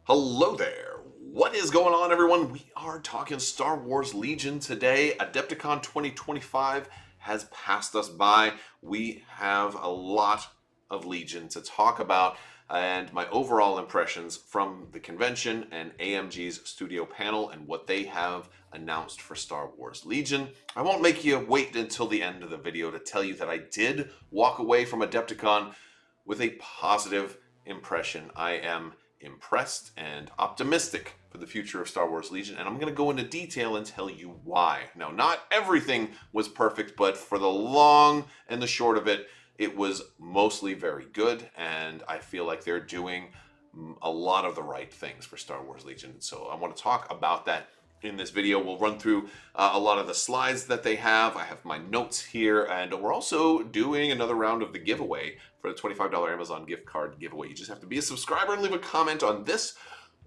Hello there. What is going on, everyone? We are talking Star Wars Legion today. Adepticon 2025 has passed us by. We have a lot of Legion to talk about, and my overall impressions from the convention and AMG's studio panel and what they have announced for Star Wars Legion. I won't make you wait until the end of the video to tell you that I did walk away from Adepticon with a positive impression. I am impressed and optimistic for the future of Star Wars Legion, and I'm going to go into detail and tell you why. Now, not everything was perfect, but for the long and the short of it, it was mostly very good, and I feel like they're doing a lot of the right things for Star Wars Legion. So I want to talk about that in this video. We'll run through a lot of the slides that they have. I have my notes here, and we're also doing another round of the giveaway for the $25 Amazon gift card giveaway. You just have to be a subscriber and leave a comment on this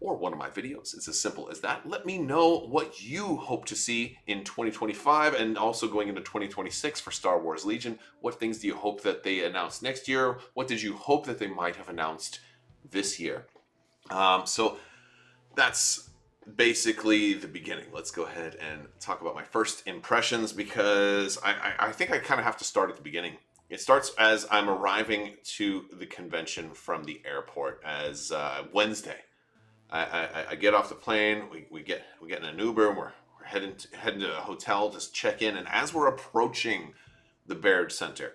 or one of my videos. It's as simple as that. Let me know what you hope to see in 2025 and also going into 2026 for Star Wars Legion. What things do you hope that they announce next year? What did you hope that they might have announced this year? So that's basically the beginning. Let's go ahead and talk about my first impressions, because I think I kind of have to start at the beginning. It starts as I'm arriving to the convention from the airport as Wednesday. I get off the plane, we get in an Uber, and we're heading to a hotel to check in, and as we're approaching the Baird Center,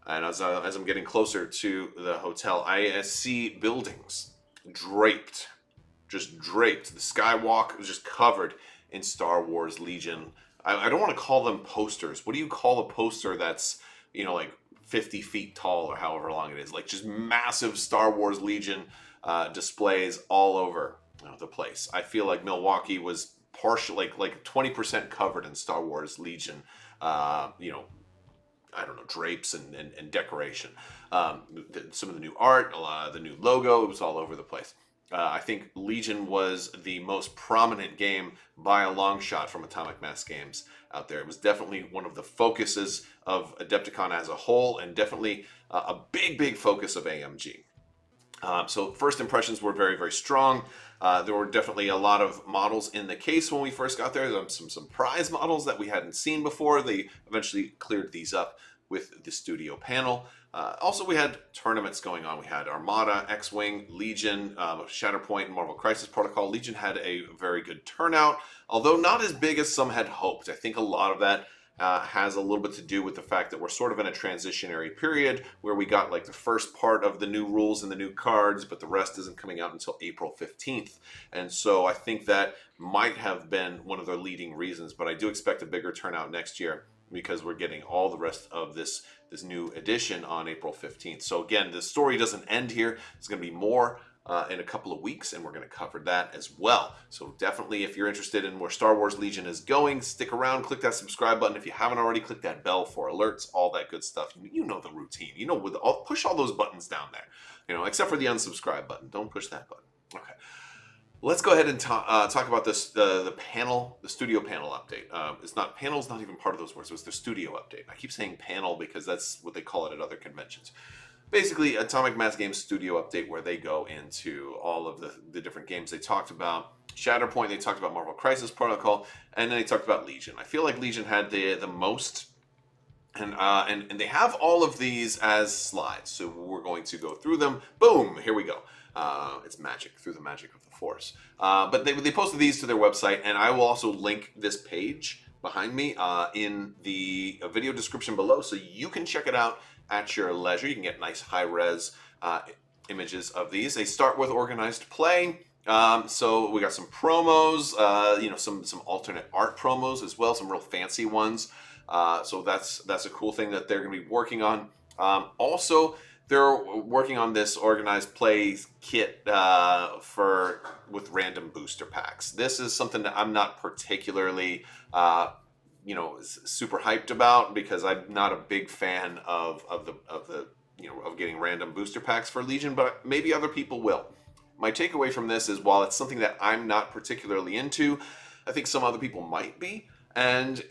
and as I'm getting closer to the hotel, I see buildings draped. Just draped. The skywalk was just covered in Star Wars Legion. I don't want to call them posters. What do you call a poster that's, like 50 feet tall or however long it is? Like just massive Star Wars Legion displays all over the place. I feel like Milwaukee was partially, like 20% covered in Star Wars Legion, I don't know, drapes and decoration. Some of the new art, the new logo, it was all over the place. I think Legion was the most prominent game by a long shot from Atomic Mass Games out there. It was definitely one of the focuses of Adepticon as a whole, and definitely a big focus of AMG. So first impressions were very, very strong. There were definitely a lot of models in the case when we first got there. Some prize models that we hadn't seen before. They eventually cleared these up with the studio panel. Also, we had tournaments going on. We had Armada, X-Wing, Legion, Shatterpoint, and Marvel Crisis Protocol. Legion had a very good turnout, although not as big as some had hoped. I think a lot of that has a little bit to do with the fact that we're sort of in a transitionary period where we got like the first part of the new rules and the new cards, but the rest isn't coming out until April 15th. And so I think that might have been one of the leading reasons, but I do expect a bigger turnout next year, because we're getting all the rest of this new edition on April 15th. So again, the story doesn't end here. There's going to be more in a couple of weeks, and we're going to cover that as well. So definitely, if you're interested in where Star Wars Legion is going, stick around, click that subscribe button. If you haven't already, click that bell for alerts, all that good stuff. You know the routine. Push all those buttons down there, except for the unsubscribe button. Don't push that button. Okay. Let's go ahead and talk about this, the panel, the studio panel update. Panel's not even part of those words. It was the studio update. I keep saying panel because that's what they call it at other conventions. Basically, Atomic Mass Games studio update, where they go into all of the different games they talked about. Shatterpoint, they talked about Marvel Crisis Protocol, and then they talked about Legion. I feel like Legion had the most, and they have all of these as slides. So we're going to go through them. Boom, here we go. It's magic, through the magic of the Force. But they posted these to their website, and I will also link this page behind me in the video description below, so you can check it out at your leisure. You can get nice high-res images of these. They start with organized play. So we got some promos, some alternate art promos as well, some real fancy ones. So that's a cool thing that they're going to be working on. Also, they're working on this organized play kit with random booster packs. This is something that I'm not particularly, super hyped about, because I'm not a big fan of getting random booster packs for Legion, but maybe other people will. My takeaway from this is, while it's something that I'm not particularly into, I think some other people might be, and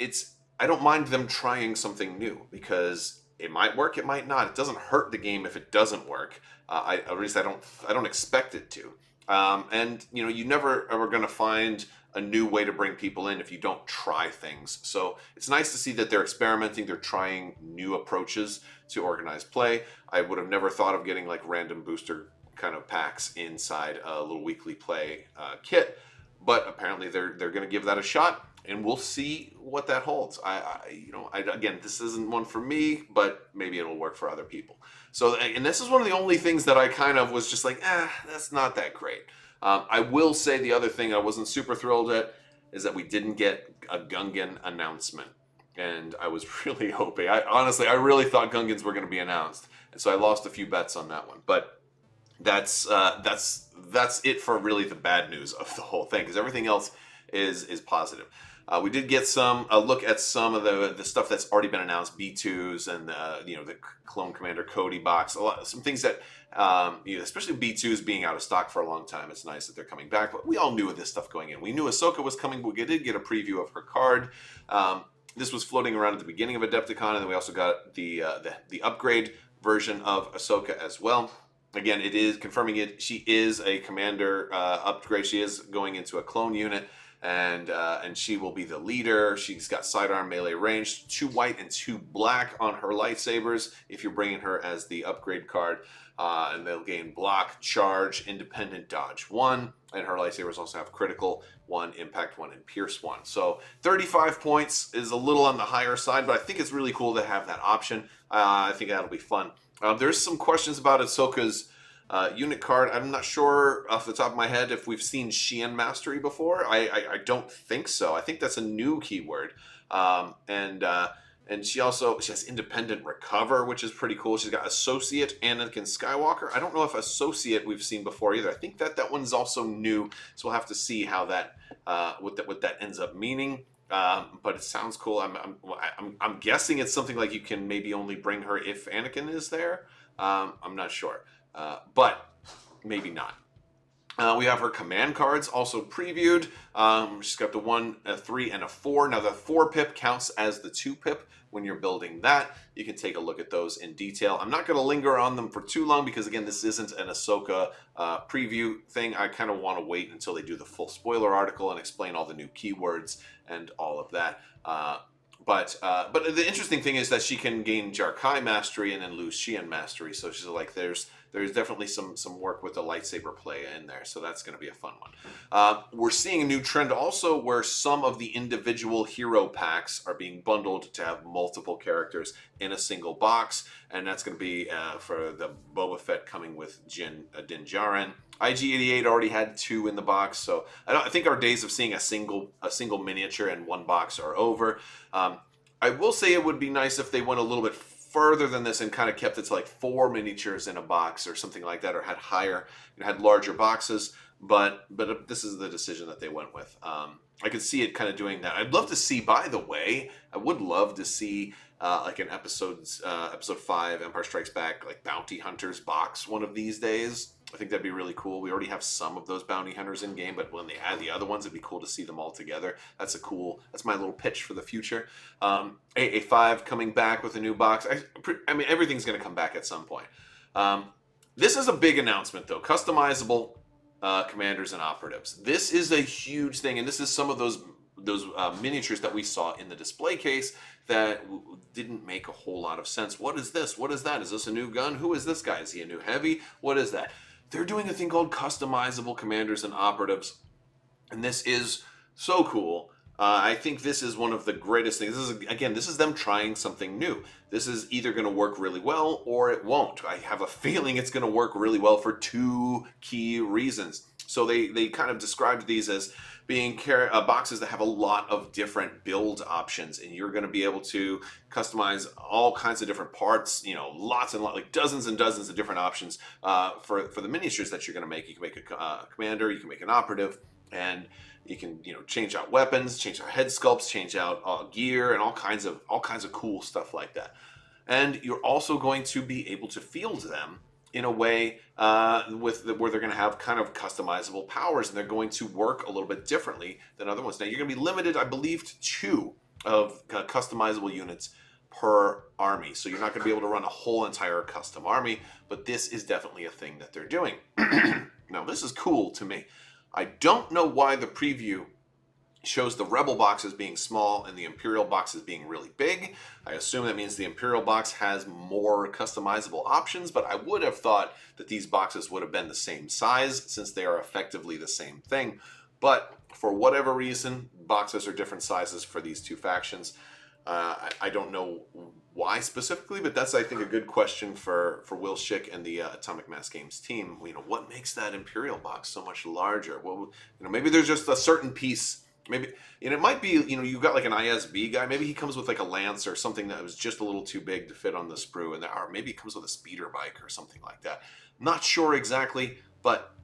I don't mind them trying something new, because it might work, it might not. It doesn't hurt the game if it doesn't work. At least I don't expect it to. And you never are going to find a new way to bring people in if you don't try things. So it's nice to see that they're experimenting, they're trying new approaches to organized play. I would have never thought of getting like random booster kind of packs inside a little weekly play kit, but apparently they're going to give that a shot, and we'll see what that holds. Again, this isn't one for me, but maybe it'll work for other people. So, and this is one of the only things that I kind of was just like, that's not that great. I will say the other thing I wasn't super thrilled at is that we didn't get a Gungan announcement. And I was really hoping, I really thought Gungans were going to be announced. And so I lost a few bets on that one. But that's it for really the bad news of the whole thing, because everything else is positive. We did get a look at some of the stuff that's already been announced, B2s and the Clone Commander Cody box, some things that especially B2s being out of stock for a long time. It's nice that they're coming back, but we all knew of this stuff going in. We knew Ahsoka was coming, but we did get a preview of her card. This was floating around at the beginning of Adepticon, and then we also got the upgrade version of Ahsoka as well. Again, it is confirming it. She is a commander upgrade. She is going into a clone unit. And she will be the leader. She's got sidearm melee range, 2 white and 2 black on her lightsabers if you're bringing her as the upgrade card. And they'll gain block, charge, independent, dodge 1. And her lightsabers also have critical 1, impact 1, and pierce 1. So 35 points is a little on the higher side, but I think it's really cool to have that option. I think that'll be fun. There's some questions about Ahsoka's unit card. I'm not sure off the top of my head if we've seen Xian Mastery before. I don't think so. I think that's a new keyword. And she has Independent Recover, which is pretty cool. She's got Associate Anakin Skywalker. I don't know if Associate we've seen before either. I think that one's also new. So we'll have to see how that what that ends up meaning. But it sounds cool. I'm guessing it's something like you can maybe only bring her if Anakin is there. I'm not sure. But maybe not. We have her command cards also previewed. She's got the 1, a 3, and a 4. Now the 4 pip counts as the 2 pip when you're building that. You can take a look at those in detail. I'm not going to linger on them for too long because, again, this isn't an Ahsoka preview thing. I kind of want to wait until they do the full spoiler article and explain all the new keywords and all of that. But the interesting thing is that she can gain Jarkai Mastery and then lose Xian Mastery. So she's like, there's definitely some work with the lightsaber play in there. So that's going to be a fun one. We're seeing a new trend also where some of the individual hero packs are being bundled to have multiple characters in a single box. And that's going to be for the Boba Fett coming with Din Djarin. IG-88 already had 2 in the box, so I think our days of seeing a single miniature in one box are over. I will say it would be nice if they went a little bit further than this and kind of kept it to like 4 miniatures in a box or something like that, or had larger boxes. But this is the decision that they went with. I could see it kind of doing that. I'd love to see, by the way, I would love to see like an episode 5 Empire Strikes Back, like Bounty Hunters box one of these days. I think that'd be really cool. We already have some of those bounty hunters in game, but when they add the other ones, it'd be cool to see them all together. That's my little pitch for the future. AA5 coming back with a new box. I mean, everything's going to come back at some point. This is a big announcement, though. Customizable commanders and operatives. This is a huge thing, and this is some of those miniatures that we saw in the display case that didn't make a whole lot of sense. What is this? What is that? Is this a new gun? Who is this guy? Is he a new heavy? What is that? They're doing a thing called customizable commanders and operatives, and this is so cool. I think this is one of the greatest things. This is them trying something new. This is either going to work really well or it won't. I have a feeling it's going to work really well for 2 key reasons. So they kind of described these as being boxes that have a lot of different build options, and you're going to be able to customize all kinds of different parts, lots and lots, like dozens and dozens of different options for the miniatures that you're going to make. You can make a commander, you can make an operative, and you can change out weapons, change out head sculpts, change out gear, and all kinds of cool stuff like that. And you're also going to be able to field them in a way where they're going to have kind of customizable powers, and they're going to work a little bit differently than other ones. Now, you're going to be limited, I believe, to 2 of customizable units per army. So you're not going to be able to run a whole entire custom army, but this is definitely a thing that they're doing. Now, this is cool to me. I don't know why the preview shows the Rebel boxes being small and the Imperial boxes being really big. I assume that means the Imperial box has more customizable options, but I would have thought that these boxes would have been the same size since they are effectively the same thing. But for whatever reason, boxes are different sizes for these two factions. I don't know why specifically, but that's, I think, a good question for Will Schick and the Atomic Mass Games team. What makes that Imperial box so much larger? Well, maybe there's just a certain piece. Maybe, and it might be, you've got like an ISB guy. Maybe he comes with like a lance or something that was just a little too big to fit on the sprue, or maybe he comes with a speeder bike or something like that. Not sure exactly, but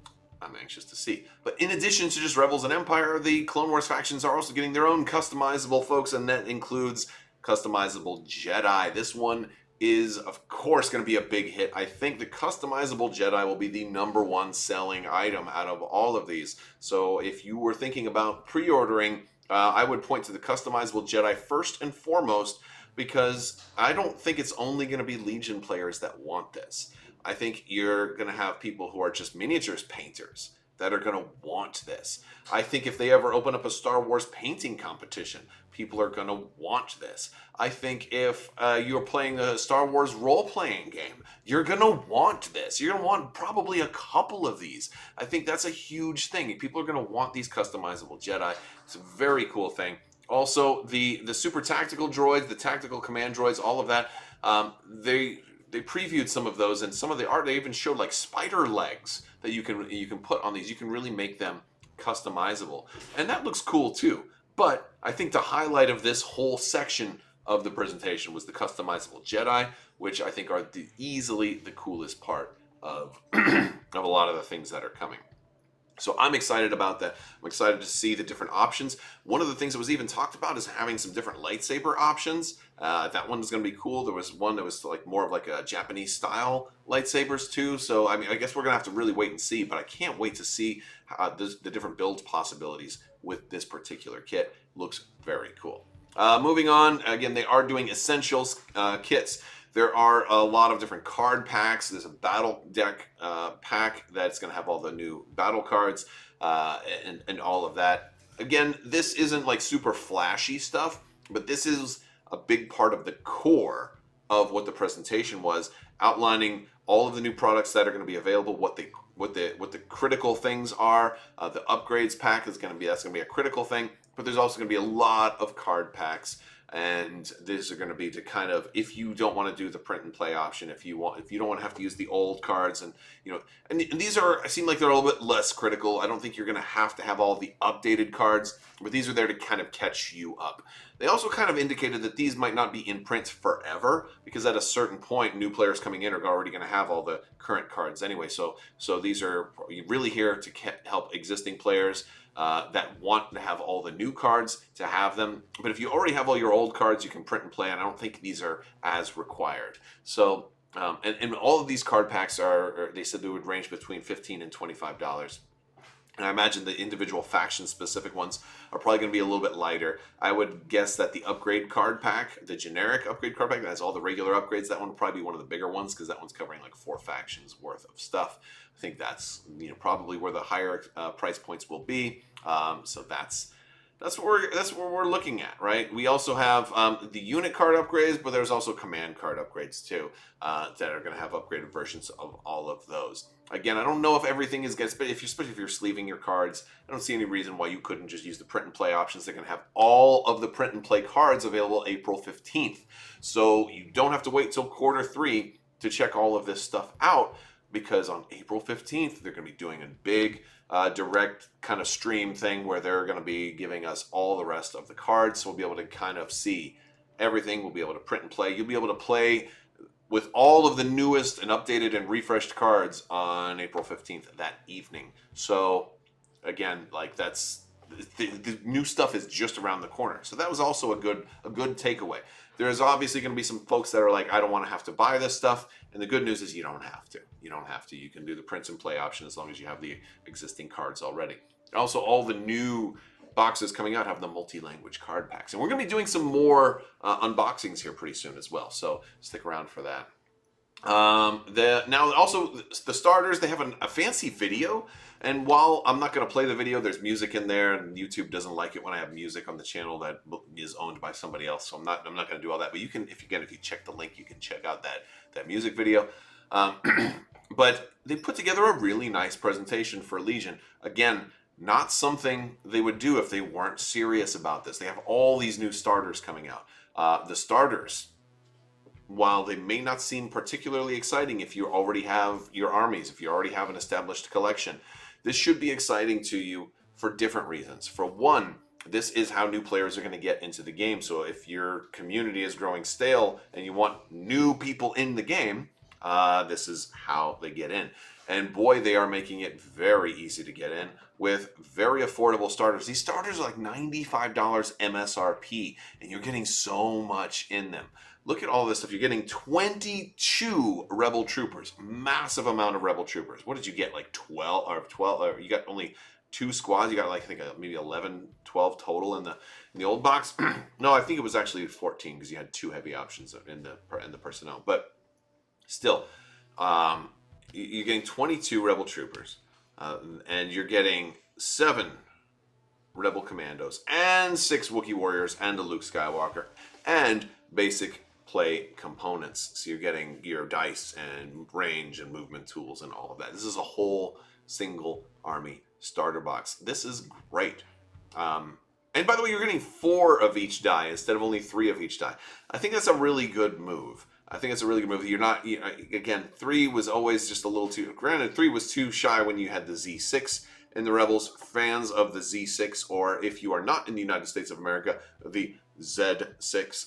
I'm anxious to see. But in addition to just Rebels and Empire, the Clone Wars factions are also getting their own customizable folks, and that includes Customizable Jedi. This one is, of course, going to be a big hit. I think the Customizable Jedi will be the #1 selling item out of all of these. So if you were thinking about pre-ordering, I would point to the Customizable Jedi first and foremost, because I don't think it's only going to be Legion players that want this. I think you're going to have people who are just miniatures painters that are going to want this. I think if they ever open up a Star Wars painting competition, people are going to want this. I think if you're playing a Star Wars role-playing game, you're going to want this. You're going to want probably a couple of these. I think that's a huge thing. People are going to want these Customizable Jedi. It's a very cool thing. Also, the super tactical droids, the tactical command droids, all of that, they previewed some of those, and some of the art, they even showed like spider legs that you can put on these. You can really make them customizable, and that looks cool too. But I think the highlight of this whole section of the presentation was the Customizable Jedi, which I think are easily the coolest part of of a lot of the things that are coming. So I'm excited about that. I'm excited to see the different options. One of the things that was even talked about is having some different lightsaber options. That one was going to be cool. There was one that was like more of like a Japanese style lightsabers too. So I guess we're going to have to really wait and see. But I can't wait to see the different build possibilities with this particular kit. Looks very cool. Moving on, again, they are doing essentials kits. There are a lot of different card packs. There's a battle deck pack that's going to have all the new battle cards and all of that. Again, this isn't like super flashy stuff, but this is a big part of the core of what the presentation was, outlining all of the new products that are going to be available, what the critical things are. The upgrades pack is going to be a critical thing, but there's also going to be a lot of card packs. And these are going to be to kind of, if you don't want to do the print and play option, if you don't want to have to use the old cards, and and these seem like they're a little bit less critical. I don't think you're going to have all the updated cards, but these are there to kind of catch you up. They also kind of indicated that these might not be in print forever, because at a certain point, new players coming in are already going to have all the current cards anyway. So these are really here to help existing players that want to have all the new cards to have them. But if you already have all your old cards, you can print and play, and I don't think these are as required. So, and all of these card packs they said they would range between $15 and $25. And I imagine the individual faction-specific ones are probably going to be a little bit lighter. I would guess that the upgrade card pack, the generic upgrade card pack that has all the regular upgrades, that one would probably be one of the bigger ones, because that one's covering like 4 factions worth of stuff. I think that's probably where the higher price points will be. So that's what we're looking at, right? We also have the unit card upgrades, but there's also command card upgrades too that are going to have upgraded versions of all of those. Again, I don't know if everything is good, but especially if you're sleeving your cards, I don't see any reason why you couldn't just use the print and play options. They're going to have all of the print and play cards available April 15th. So you don't have to wait till Q3 to check all of this stuff out, because on April 15th, they're going to be doing a big direct kind of stream thing where they're going to be giving us all the rest of the cards. So we'll be able to kind of see everything. We'll be able to print and play. You'll be able to play with all of the newest and updated and refreshed cards on April 15th that evening. So again, like that's the new stuff is just around the corner. So that was also a good takeaway. There's obviously going to be some folks that are like, I don't want to have to buy this stuff. And the good news is you don't have to. You don't have to. You can do the print and play option as long as you have the existing cards already. Also, all the new boxes coming out have the multi-language card packs. And we're going to be doing some more unboxings here pretty soon as well. So stick around for that. Now also the starters, they have a fancy video, and while I'm not going to play the video, there's music in there, and YouTube doesn't like it when I have music on the channel that is owned by somebody else. So I'm not going to do all that. But you can, if you check the link, you can check out that music video. But they put together a really nice presentation for Legion. Again, not something they would do if they weren't serious about this. They have all these new starters coming out. The starters, while they may not seem particularly exciting if you already have your armies, if you already have an established collection, this should be exciting to you for different reasons. For one, this is how new players are going to get into the game. So if your community is growing stale and you want new people in the game, this is how they get in. And boy, they are making it very easy to get in with very affordable starters. These starters are like $95 MSRP, and you're getting so much in them. Look at all this stuff. You're getting 22 Rebel Troopers. Massive amount of Rebel Troopers. What did you get? Like 12 or 12? Or you got only 2 squads. You got like, I think maybe 11, 12 total in the old box. No, I think it was actually 14 because you had 2 heavy options in the personnel. But still, you're getting 22 Rebel Troopers, and you're getting 7 Rebel Commandos, and 6 Wookiee Warriors, and a Luke Skywalker, and basic play components. So you're getting your dice and range and movement tools and all of that. This is a whole single army starter box. This is great. And by the way, you're getting 4 of each die instead of only 3 of each die. I think that's a really good move. You're not, again, 3 was always just a little too, granted, 3 was too shy when you had the Z6 in the Rebels. Fans of the Z6, or if you are not in the United States of America, the Z6,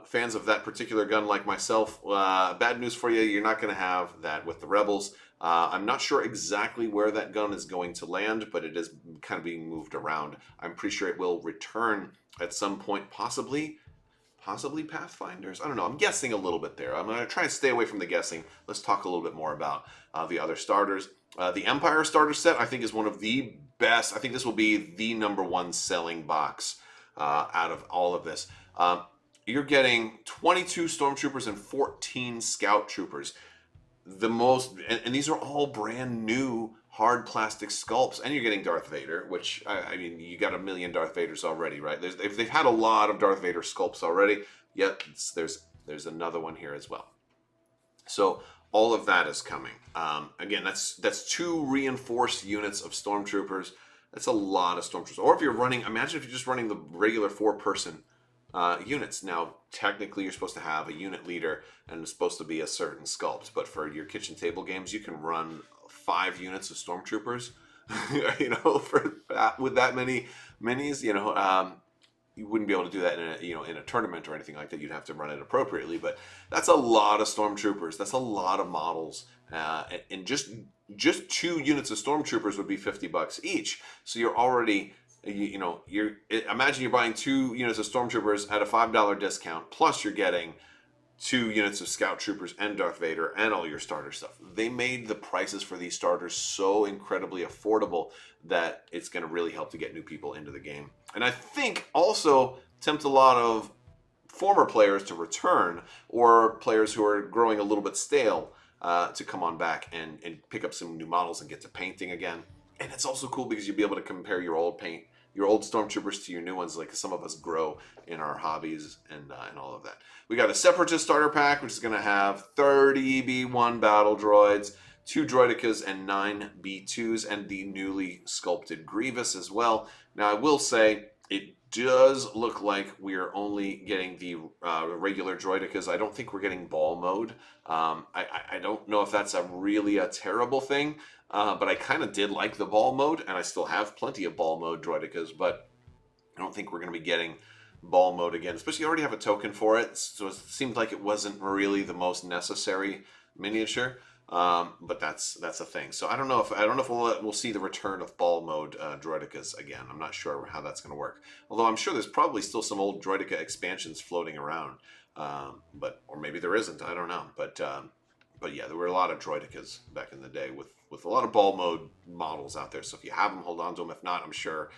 fans of that particular gun like myself, bad news for you, you're not going to have that with the Rebels. I'm not sure exactly where that gun is going to land, but it is kind of being moved around. I'm pretty sure it will return at some point, possibly Pathfinders. I don't know. I'm guessing a little bit there. I'm going to try and stay away from the guessing. Let's talk a little bit more about the other starters. The Empire starter set, I think, is one of the best. I think this will be the #1 selling box out of all of this. You're getting 22 Stormtroopers and 14 Scout Troopers. And these are all brand new hard plastic sculpts, and you're getting Darth Vader, which I mean, you got a million Darth Vaders already, right? They've had a lot of Darth Vader sculpts already. Yet there's another one here as well. So all of that is coming. Again, that's 2 reinforced units of Stormtroopers. That's a lot of Stormtroopers. Or if you're running, imagine if you're just running the regular 4-person units. Now, technically, you're supposed to have a unit leader, and it's supposed to be a certain sculpt. But for your kitchen table games, you can run 5 units of Stormtroopers. With that many minis, you wouldn't be able to do that in a tournament or anything like that. You'd have to run it appropriately. But that's a lot of Stormtroopers. That's a lot of models, and just 2 units of Stormtroopers would be $50 each. So you're already, imagine you're buying 2 units of Stormtroopers at a $5 discount, plus you're getting 2 units of Scout Troopers and Darth Vader and all your starter stuff. They made the prices for these starters so incredibly affordable that it's going to really help to get new people into the game. And I think also tempt a lot of former players to return, or players who are growing a little bit stale to come on back and pick up some new models and get to painting again. And it's also cool because you'll be able to compare your old Stormtroopers to your new ones, like some of us grow in our hobbies and all of that. We got a Separatist starter pack, which is going to have 30 B1 battle droids, 2 droidicas, and 9 B2s, and the newly sculpted Grievous as well. Now, I will say, it does look like we're only getting the regular droidicas. I don't think we're getting ball mode. I don't know if that's really a terrible thing, but I kind of did like the ball mode, and I still have plenty of ball mode droidicas, but I don't think we're going to be getting ball mode again, especially you already have a token for it, so it seemed like it wasn't really the most necessary miniature, but that's a thing. So I don't know if we'll see the return of ball mode droidicas again. I'm not sure how that's going to work, although I'm sure there's probably still some old droidica expansions floating around, or maybe there isn't, I don't know, but yeah, there were a lot of droidicas back in the day with a lot of ball mode models out there. So if you have them, hold on to them. If not, I'm sure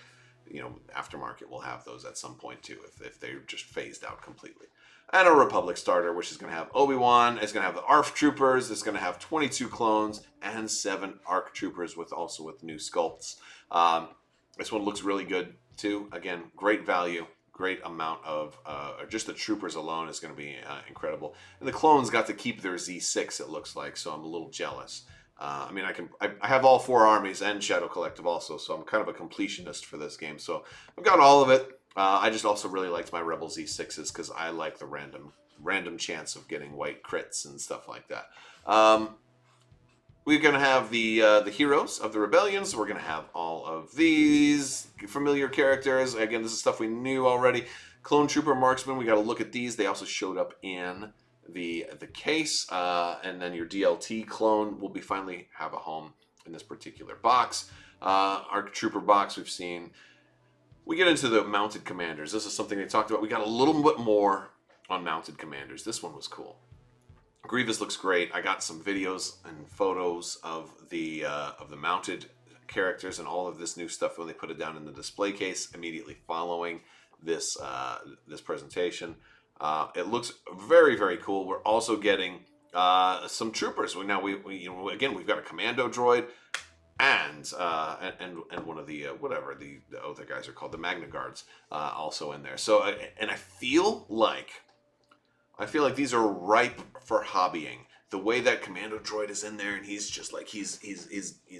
Aftermarket will have those at some point too, if they're just phased out completely. and a Republic starter, which is going to have Obi-Wan. It's going to have the ARF troopers. It's going to have 22 clones and 7 ARC troopers with new sculpts. This one looks really good too. Again, great value, great amount of just the troopers alone is going to be incredible. And the clones got to keep their Z6. It looks like, so I'm a little jealous. I mean, I have all 4 armies and Shadow Collective also, so I'm kind of a completionist for this game. So I've got all of it. I just also really liked my Rebel Z6s because I like the random chance of getting white crits and stuff like that. We're going to have the heroes of the rebellions. We're going to have all of these familiar characters. Again, this is stuff we knew already. Clone Trooper Marksman, we got to look at these. They also showed up in the case. And then your DLT clone will finally have a home in this particular box. Our Trooper box we've seen. We get into the mounted commanders. This is something they talked about. We got a little bit more on mounted commanders. This one was cool. Grievous looks great. I got some videos and photos of the mounted characters and all of this new stuff when they put it down in the display case immediately following this this presentation. It looks very, very cool. We're also getting some troopers. Now we've got a commando droid. And one of the whatever the other guys are called, the Magna Guards, also in there. So and I feel like these are ripe for hobbying. The way that commando droid is in there, and he's just like he's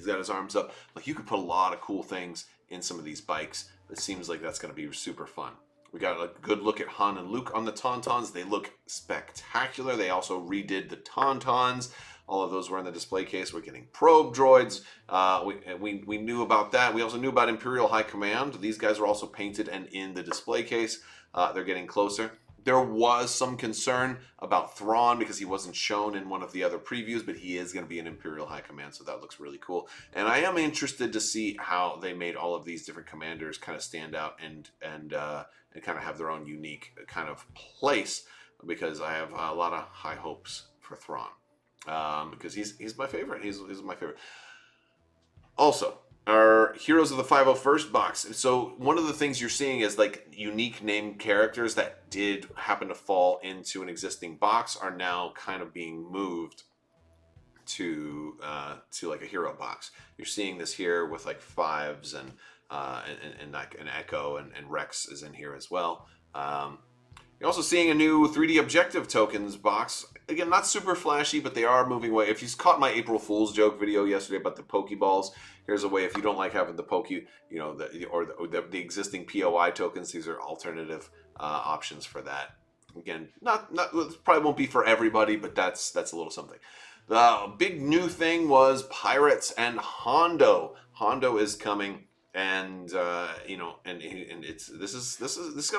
got his arms up. Like you could put a lot of cool things in some of these bikes. It seems like that's going to be super fun. We got a good look at Han and Luke on the Tauntauns. They look spectacular. They also redid the Tauntauns. All of those were in the display case. We're getting probe droids. We knew about that. We also knew about Imperial High Command. These guys are also painted and in the display case. They're getting closer. There was some concern about Thrawn because he wasn't shown in one of the other previews, but he is going to be in Imperial High Command, so that looks really cool. And I am interested to see how they made all of these different commanders kind of stand out and kind of have their own unique kind of place, because I have a lot of high hopes for Thrawn. Because he's my favorite. He's my favorite. Also, our Heroes of the 501st box. So one of the things you're seeing is like unique named characters that did happen to fall into an existing box are now kind of being moved to like a hero box. You're seeing this here with like Fives and like an Echo and Rex is in here as well. You're also seeing a new 3D objective tokens box. Again, not super flashy, but they are moving away. If you caught my April Fool's joke video yesterday about the Pokeballs, here's a way. If you don't like having the the existing POI tokens, these are alternative options for that. Again, not probably won't be for everybody, but that's a little something. The big new thing was Pirates and Hondo. Hondo is coming. And this got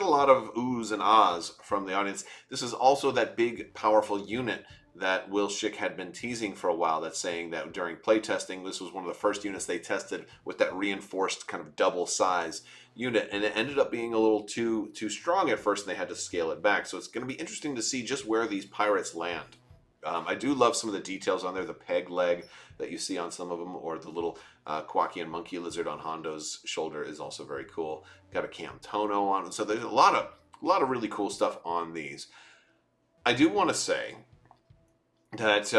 a lot of oohs and ahs from the audience. This is also that big, powerful unit that Will Schick had been teasing for a while. That's saying that during playtesting, this was one of the first units they tested with that reinforced kind of double size unit, and it ended up being a little too strong at first, and they had to scale it back. So it's going to be interesting to see just where these pirates land. I do love some of the details on there. The peg leg that you see on some of them, or the little Quakian monkey lizard on Hondo's shoulder is also very cool. Got a Cam Tono on it. So there's a lot of really cool stuff on these. I do want to say that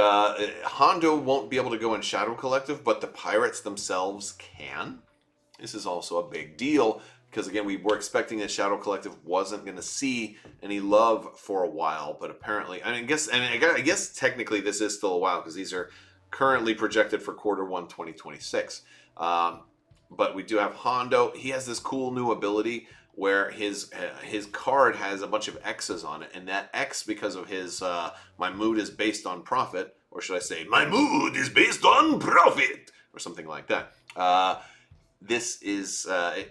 Hondo won't be able to go in Shadow Collective, but the pirates themselves can. This is also a big deal, because again, we were expecting that Shadow Collective wasn't going to see any love for a while, but apparently, I guess technically this is still a while, because these are currently projected for Q1 2026. But we do have Hondo. He has this cool new ability where his card has a bunch of X's on it, and that X, because of his my mood is based on profit, or should I say my mood is based on profit, or something like that. This is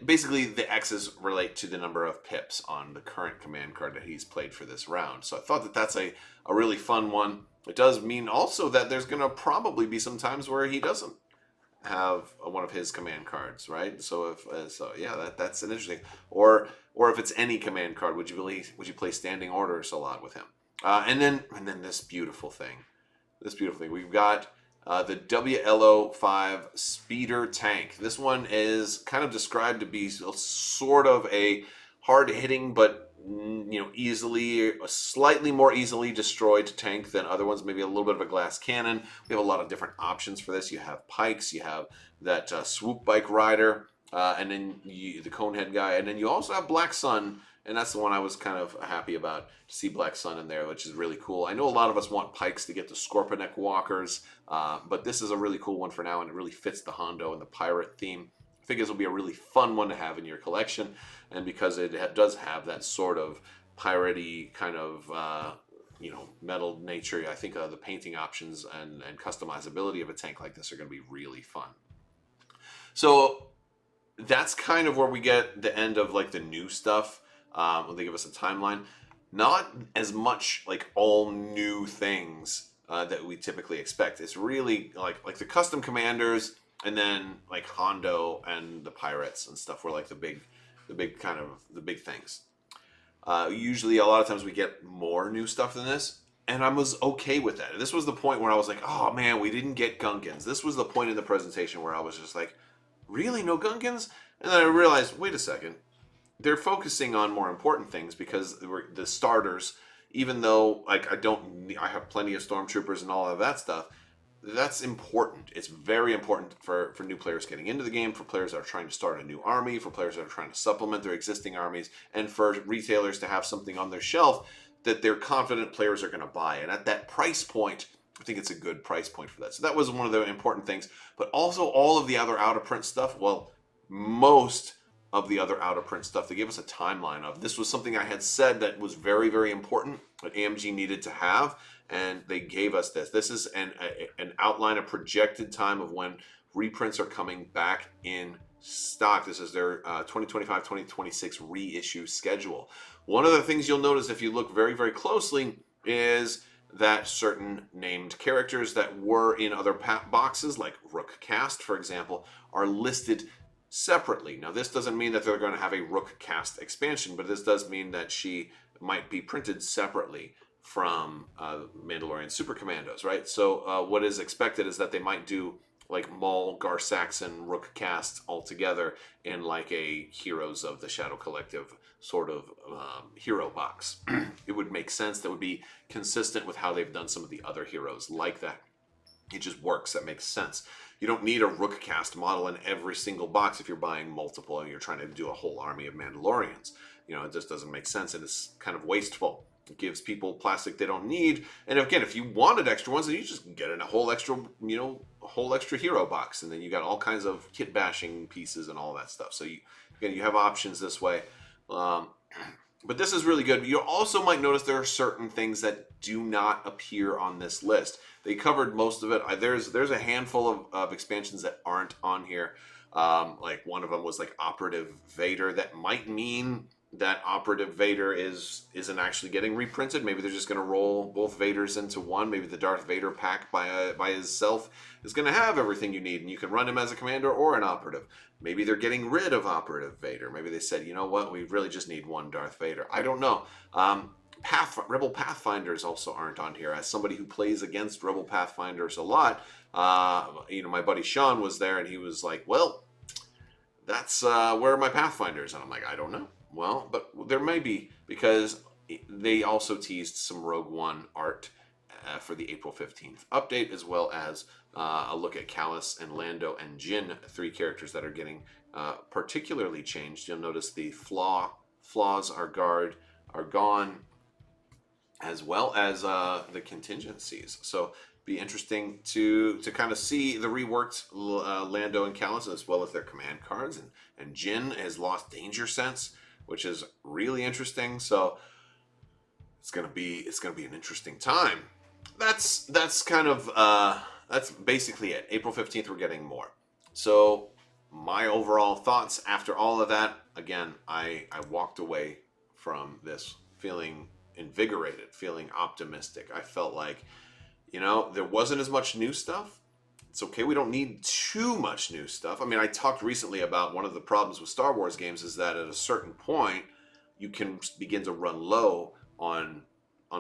basically the X's relate to the number of pips on the current command card that he's played for this round. So I thought that that's a really fun one. It does mean also that there's going to probably be some times where he doesn't have one of his command cards, right? So that's an interesting. Or if it's any command card, would you play standing orders a lot with him? And then this beautiful thing. We've got the WLO5 speeder tank. This one is kind of described to be sort of a hard-hitting but slightly more easily destroyed tank than other ones. Maybe a little bit of a glass cannon. We have a lot of different options for this. You have pikes. You have that swoop bike rider, and then the conehead guy, and then you also have Black Sun. And that's the one I was kind of happy about, to see Black Sun in there, which is really cool. I know a lot of us want pikes to get the Scorpionek walkers, but this is a really cool one for now, and it really fits the Hondo and the pirate theme. I think this will be a really fun one to have in your collection, and because it does have that sort of piratey kind of metal nature, I think the painting options and customizability of a tank like this are going to be really fun. So that's kind of where we get the end of like the new stuff. When they give us a timeline, not as much like all new things that we typically expect. It's really like the custom commanders, and then like Hondo and the pirates and stuff were like the big things. Usually, a lot of times we get more new stuff than this, and I was okay with that. This was the point where I was like, oh man, we didn't get Gungans. This was the point in the presentation where I was just like, really, no Gungans? And then I realized, wait a second. They're focusing on more important things, because the starters, even though like I have plenty of stormtroopers and all of that stuff, that's important. It's very important for new players getting into the game, for players that are trying to start a new army, for players that are trying to supplement their existing armies, and for retailers to have something on their shelf that they're confident players are going to buy. And at that price point, I think it's a good price point for that. So that was one of the important things. But also all of the other out-of-print stuff, well, most of the other out-of-print stuff, they gave us a timeline of. This was something I had said that was very, very important, that AMG needed to have, and they gave us this. This is an outline, a projected time of when reprints are coming back in stock. This is their 2025-2026 reissue schedule. One of the things you'll notice if you look very, very closely is that certain named characters that were in other boxes, like Rook Cast, for example, are listed separately. Now, this doesn't mean that they're going to have a Rook Cast expansion, but this does mean that she might be printed separately from Mandalorian Super Commandos, right? So what is expected is that they might do like Maul, Gar Saxon, Rook Cast all together in like a Heroes of the Shadow Collective sort of hero box. It would make sense. That would be consistent with how they've done some of the other heroes like that. It just works. That makes sense. You don't need a Rook Cast model in every single box if you're buying multiple and you're trying to do a whole army of Mandalorians. It just doesn't make sense, and it's kind of wasteful. It gives people plastic they don't need. And again, if you wanted extra ones, then you just get in a whole extra, a whole extra hero box, and then you got all kinds of kit bashing pieces and all that stuff. So you have options this way. But this is really good. You also might notice there are certain things that do not appear on this list. They covered most of it. There's a handful of expansions that aren't on here. Like one of them was like Operative Vader. That might mean that Operative Vader isn't actually getting reprinted. Maybe they're just going to roll both Vaders into one. Maybe the Darth Vader pack by himself is going to have everything you need, and you can run him as a commander or an operative. Maybe they're getting rid of Operative Vader. Maybe they said, you know what, we really just need one Darth Vader. I don't know. Rebel Pathfinders also aren't on here. As somebody who plays against Rebel Pathfinders a lot, my buddy Sean was there, and he was like, well, that's where are my Pathfinders? And I'm like, I don't know. Well, but there may be, because they also teased some Rogue One art for the April 15th update, as well as a look at Callus and Lando and Jyn, 3 characters that are getting particularly changed. You'll notice the flaws are gone, as well as the contingencies. So be interesting to kind of see the reworked Lando and Callus, as well as their command cards. And Jyn has lost Danger Sense, which is really interesting. So it's gonna be an interesting time. That's kind of that's basically it. April 15th, we're getting more. So my overall thoughts after all of that, again, I walked away from this feeling invigorated, feeling optimistic. I felt like, there wasn't as much new stuff. It's okay, we don't need too much new stuff. I mean, I talked recently about one of the problems with Star Wars games is that at a certain point, you can begin to run low on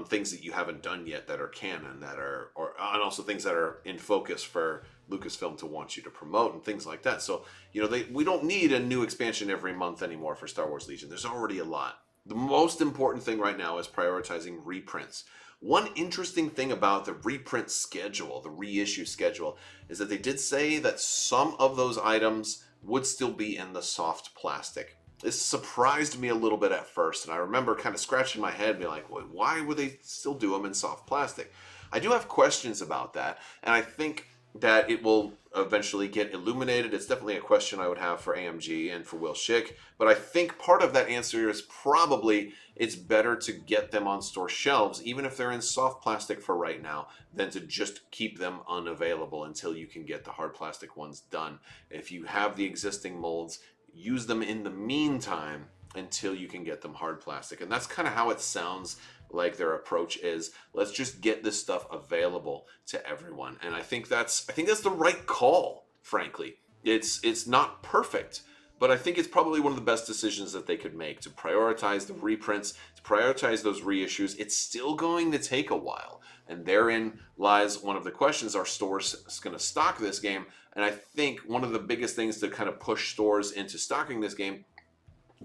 things that you haven't done yet that are canon, and also things that are in focus for Lucasfilm to want you to promote and things like that. So, we don't need a new expansion every month anymore for Star Wars Legion. There's already a lot. The most important thing right now is prioritizing reprints. One interesting thing about the reprint schedule, the reissue schedule, is that they did say that some of those items would still be in the soft plastic. This surprised me a little bit at first, and I remember kind of scratching my head and being like, well, why would they still do them in soft plastic? I do have questions about that, and I think that it will eventually get illuminated. It's definitely a question I would have for AMG and for Will Schick, but I think part of that answer is probably it's better to get them on store shelves, even if they're in soft plastic for right now, than to just keep them unavailable until you can get the hard plastic ones done. If you have the existing molds, use them in the meantime until you can get them hard plastic. And that's kind of how it sounds like their approach is. Let's just get this stuff available to everyone. And I think that's the right call, frankly. It's not perfect, but I think it's probably one of the best decisions that they could make, to prioritize the reprints, to prioritize those reissues. It's still going to take a while. And therein lies one of the questions. Are stores going to stock this game? And I think one of the biggest things to kind of push stores into stocking this game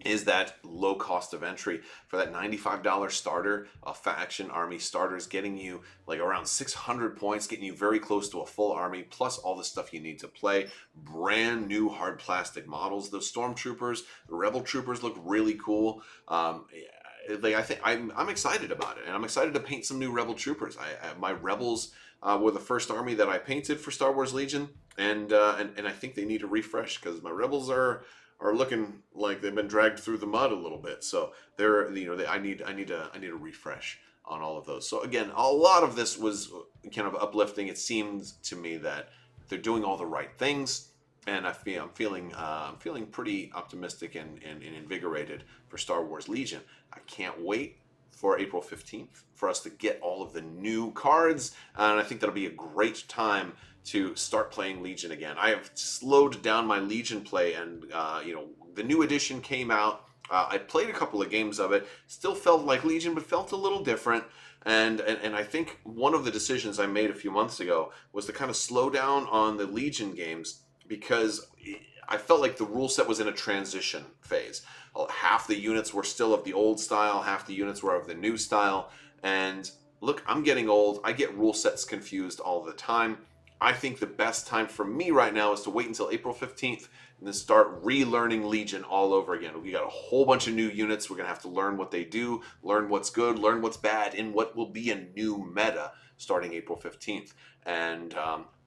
is that low cost of entry. For that $95 starter, a faction army starter is getting you like around 600 points, getting you very close to a full army, plus all the stuff you need to play. Brand new hard plastic models. Those stormtroopers, the rebel troopers look really cool. I think I'm excited about it, and I'm excited to paint some new rebel troopers. My rebels were the first army that I painted for Star Wars Legion, and I think they need a refresh because my rebels are looking like they've been dragged through the mud a little bit. So I need a refresh on all of those. So again, a lot of this was kind of uplifting. It seems to me that they're doing all the right things, and I'm feeling pretty optimistic and invigorated for Star Wars Legion. I can't wait for April 15th for us to get all of the new cards, and I think that'll be a great time to start playing Legion again. I have slowed down my Legion play, and the new edition came out. I played a couple of games of it. Still felt like Legion, but felt a little different. And I think one of the decisions I made a few months ago was to kind of slow down on the Legion games, because I felt like the rule set was in a transition phase. Half the units were still of the old style, half the units were of the new style. And look, I'm getting old. I get rule sets confused all the time. I think the best time for me right now is to wait until April 15th and then start relearning Legion all over again. We got a whole bunch of new units. We're going to have to learn what they do, learn what's good, learn what's bad, in what will be a new meta starting April 15th. And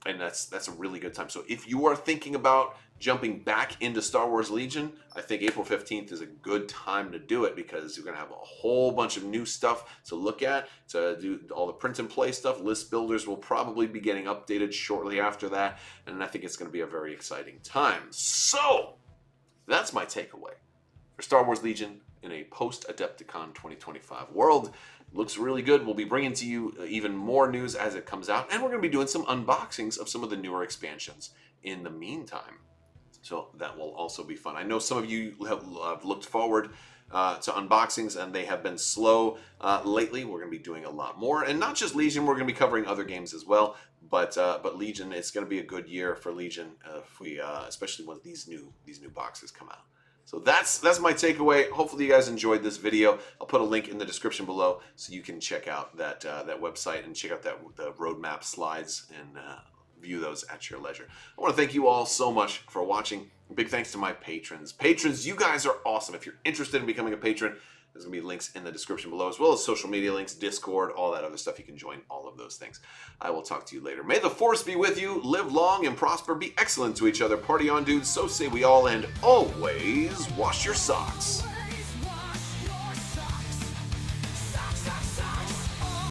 that's a really good time. So if you are thinking about jumping back into Star Wars Legion, I think April 15th is a good time to do it, because you're going to have a whole bunch of new stuff to look at, to do all the print and play stuff. List builders will probably be getting updated shortly after that, and I think it's going to be a very exciting time. So that's my takeaway for Star Wars Legion in a post-Adepticon 2025 world. Looks really good. We'll be bringing to you even more news as it comes out, and we're going to be doing some unboxings of some of the newer expansions in the meantime. So that will also be fun. I know some of you have looked forward to unboxings, and they have been slow lately. We're going to be doing a lot more, and not just Legion. We're going to be covering other games as well. But Legion, it's going to be a good year for Legion if we, especially when these new boxes come out. So that's my takeaway. Hopefully you guys enjoyed this video. I'll put a link in the description below so you can check out that website and check out the roadmap slides and view those at your leisure. I want to thank you all so much for watching. Big thanks to my patrons. Patrons, you guys are awesome. If you're interested in becoming a patron, there's going to be links in the description below, as well as social media links, Discord, all that other stuff. You can join all of those things. I will talk to you later. May the Force be with you. Live long and prosper. Be excellent to each other. Party on, dudes. So say we all. And always wash your socks.